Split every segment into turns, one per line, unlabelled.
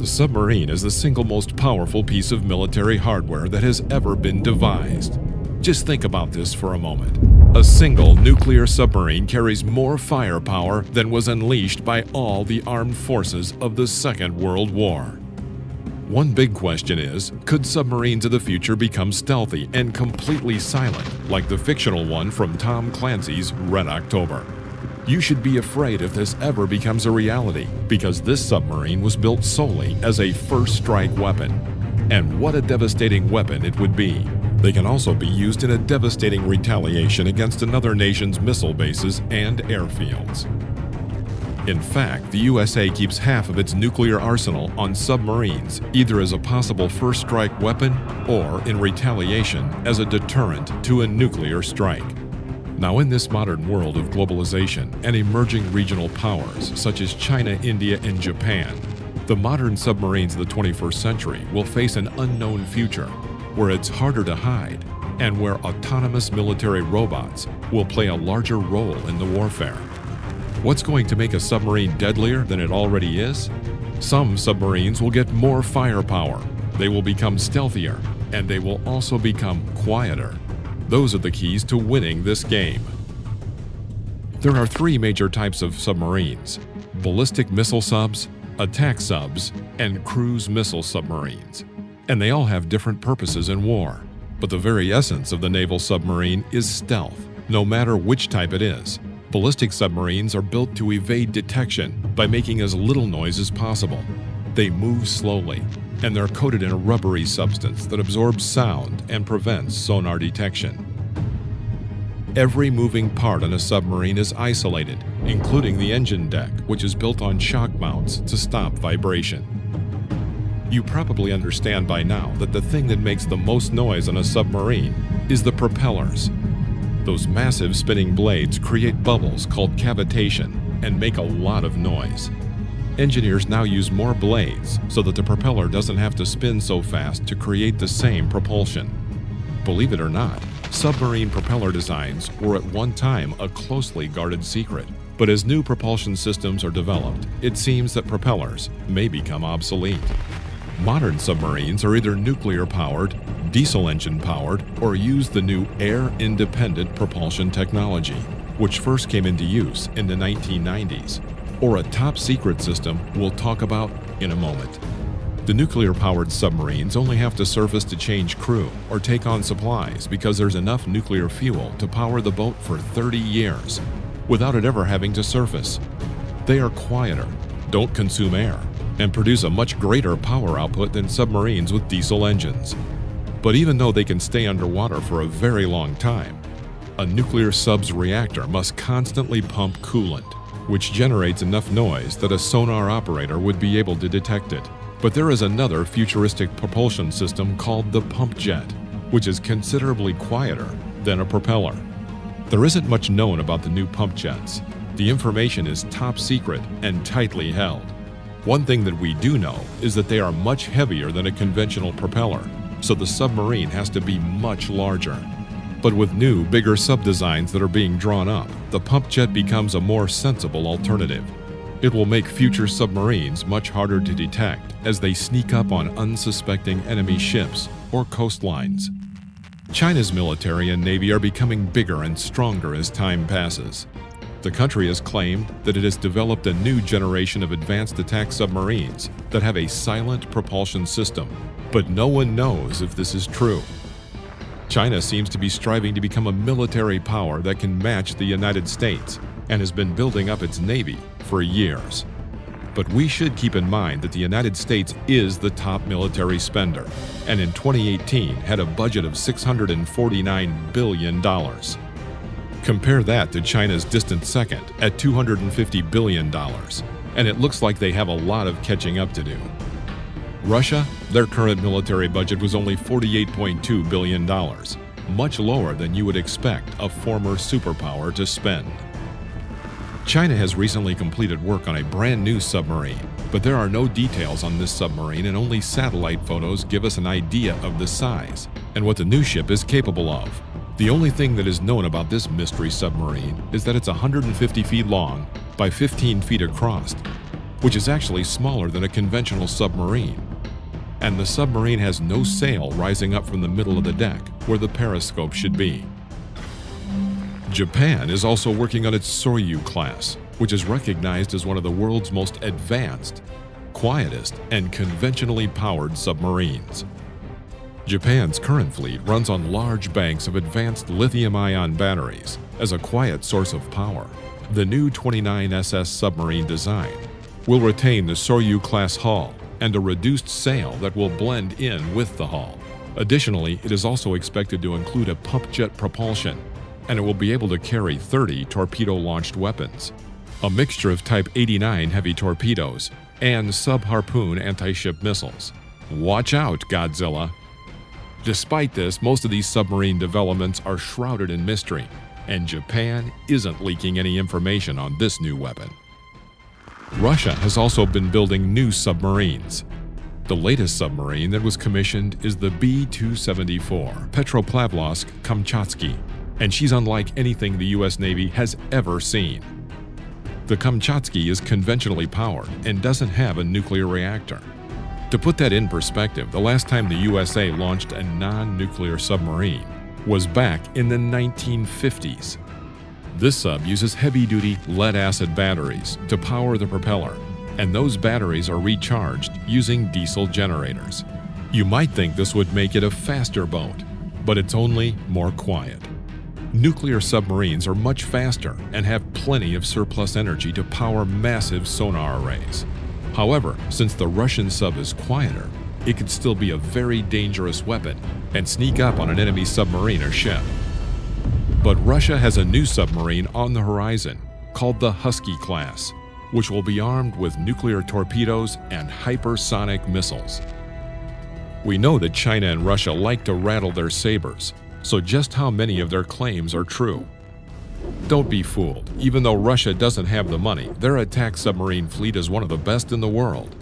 The submarine is the single most powerful piece of military hardware that has ever been devised. Just think about this for a moment. A single nuclear submarine carries more firepower than was unleashed by all the armed forces of the Second World War. One big question is, could submarines of the future become stealthy and completely silent, like the fictional one from Tom Clancy's Red October? You should be afraid if this ever becomes a reality, because this submarine was built solely as a first-strike weapon. And what a devastating weapon it would be. They can also be used in a devastating retaliation against another nation's missile bases and airfields. In fact, the USA keeps half of its nuclear arsenal on submarines, either as a possible first-strike weapon or in retaliation as a deterrent to a nuclear strike. Now, in this modern world of globalization and emerging regional powers such as China, India, and Japan, the modern submarines of the 21st century will face an unknown future where it's harder to hide and where autonomous military robots will play a larger role in the warfare. What's going to make a submarine deadlier than it already is? Some submarines will get more firepower, they will become stealthier, and they will also become quieter. Those are the keys to winning this game. There are three major types of submarines: ballistic missile subs, attack subs, and cruise missile submarines. And they all have different purposes in war. But the very essence of the naval submarine is stealth, no matter which type it is. Ballistic submarines are built to evade detection by making as little noise as possible. They move slowly, and they're coated in a rubbery substance that absorbs sound and prevents sonar detection. Every moving part on a submarine is isolated, including the engine deck, which is built on shock mounts to stop vibration. You probably understand by now that the thing that makes the most noise on a submarine is the propellers. Those massive spinning blades create bubbles called cavitation and make a lot of noise. Engineers now use more blades so that the propeller doesn't have to spin so fast to create the same propulsion. Believe it or not, submarine propeller designs were at one time a closely guarded secret. But as new propulsion systems are developed, it seems that propellers may become obsolete. Modern submarines are either nuclear-powered, diesel engine-powered, or use the new air-independent propulsion technology, which first came into use in the 1990s, or a top-secret system we'll talk about in a moment. The nuclear-powered submarines only have to surface to change crew or take on supplies because there's enough nuclear fuel to power the boat for 30 years, without it ever having to surface. They are quieter, don't consume air, and produce a much greater power output than submarines with diesel engines. But even though they can stay underwater for a very long time, a nuclear sub's reactor must constantly pump coolant, which generates enough noise that a sonar operator would be able to detect it. But there is another futuristic propulsion system called the pump jet, which is considerably quieter than a propeller. There isn't much known about the new pump jets. The information is top secret and tightly held. One thing that we do know is that they are much heavier than a conventional propeller, so the submarine has to be much larger. But with new, bigger sub-designs that are being drawn up, the pump jet becomes a more sensible alternative. It will make future submarines much harder to detect as they sneak up on unsuspecting enemy ships or coastlines. China's military and navy are becoming bigger and stronger as time passes. The country has claimed that it has developed a new generation of advanced attack submarines that have a silent propulsion system, but no one knows if this is true. China seems to be striving to become a military power that can match the United States and has been building up its navy for years. But we should keep in mind that the United States is the top military spender, and in 2018 had a budget of $649 billion. Compare that to China's distant second at $250 billion, and it looks like they have a lot of catching up to do. Russia, their current military budget was only $48.2 billion, much lower than you would expect a former superpower to spend. China has recently completed work on a brand new submarine, but there are no details on this submarine and only satellite photos give us an idea of the size and what the new ship is capable of. The only thing that is known about this mystery submarine is that it's 150 feet long by 15 feet across. which is actually smaller than a conventional submarine. And the submarine has no sail rising up from the middle of the deck, where the periscope should be. Japan is also working on its Soryu class, which is recognized as one of the world's most advanced, quietest, and conventionally powered submarines. Japan's current fleet runs on large banks of advanced lithium-ion batteries as a quiet source of power. The new 29SS submarine design will retain the Soryu-class hull and a reduced sail that will blend in with the hull. Additionally, it is also expected to include a pump jet propulsion, and it will be able to carry 30 torpedo-launched weapons, a mixture of Type 89 heavy torpedoes, and sub-Harpoon anti-ship missiles. Watch out, Godzilla! Despite this, most of these submarine developments are shrouded in mystery, and Japan isn't leaking any information on this new weapon. Russia has also been building new submarines. The latest submarine that was commissioned is the B-274 Petropavlovsk-Kamchatsky, and she's unlike anything the U.S. Navy has ever seen. The Kamchatsky is conventionally powered and doesn't have a nuclear reactor. To put that in perspective, the last time the USA launched a non-nuclear submarine was back in the 1950s. This sub uses heavy-duty lead-acid batteries to power the propeller, and those batteries are recharged using diesel generators. You might think this would make it a faster boat, but it's only more quiet. Nuclear submarines are much faster and have plenty of surplus energy to power massive sonar arrays. However, since the Russian sub is quieter, it could still be a very dangerous weapon and sneak up on an enemy submarine or ship. But Russia has a new submarine on the horizon called the Husky class, which will be armed with nuclear torpedoes and hypersonic missiles. We know that China and Russia like to rattle their sabers, so just how many of their claims are true? Don't be fooled. Even though Russia doesn't have the money, their attack submarine fleet is one of the best in the world.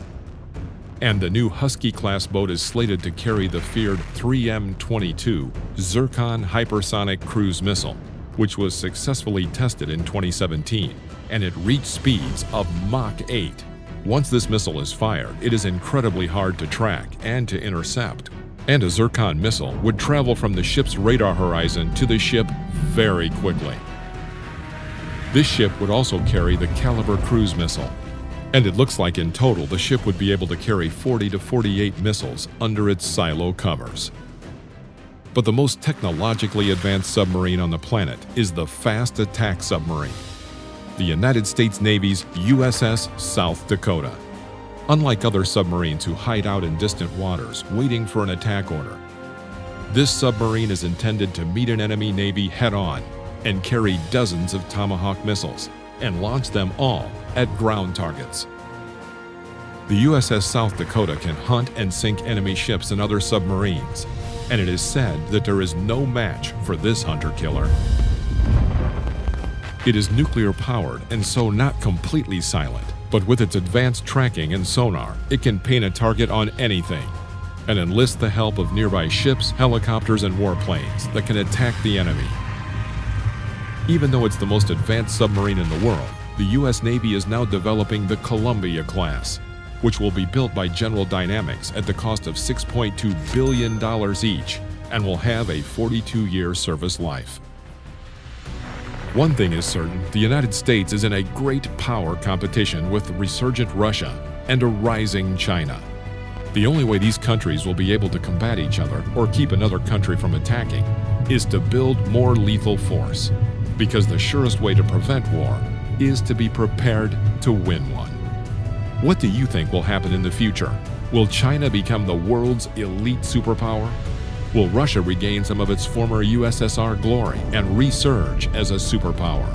And the new Husky-class boat is slated to carry the feared 3M-22 Zircon hypersonic cruise missile, which was successfully tested in 2017, and it reached speeds of Mach 8. Once this missile is fired, it is incredibly hard to track and to intercept. And a Zircon missile would travel from the ship's radar horizon to the ship very quickly. This ship would also carry the Caliber cruise missile, and it looks like in total the ship would be able to carry 40 to 48 missiles under its silo covers. But the most technologically advanced submarine on the planet is the fast attack submarine, the United States Navy's USS South Dakota. Unlike other submarines who hide out in distant waters waiting for an attack order, this submarine is intended to meet an enemy navy head-on and carry dozens of Tomahawk missiles and launch them all at ground targets. The USS South Dakota can hunt and sink enemy ships and other submarines, and it is said that there is no match for this hunter-killer. It is nuclear-powered and so not completely silent, but with its advanced tracking and sonar, it can paint a target on anything and enlist the help of nearby ships, helicopters, and warplanes that can attack the enemy. Even though it's the most advanced submarine in the world, the U.S. Navy is now developing the Columbia class, which will be built by General Dynamics at the cost of $6.2 billion each and will have a 42-year service life. One thing is certain, the United States is in a great power competition with resurgent Russia and a rising China. The only way these countries will be able to combat each other or keep another country from attacking is to build more lethal force, because the surest way to prevent war is to be prepared to win one. What do you think will happen in the future? Will China become the world's elite superpower? Will Russia regain some of its former USSR glory and resurge as a superpower?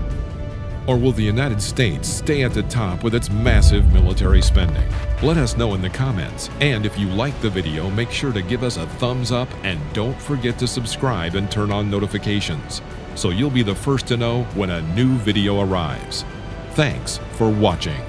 Or will the United States stay at the top with its massive military spending? Let us know in the comments, and if you like the video, make sure to give us a thumbs up and don't forget to subscribe and turn on notifications, so you'll be the first to know when a new video arrives. Thanks for watching.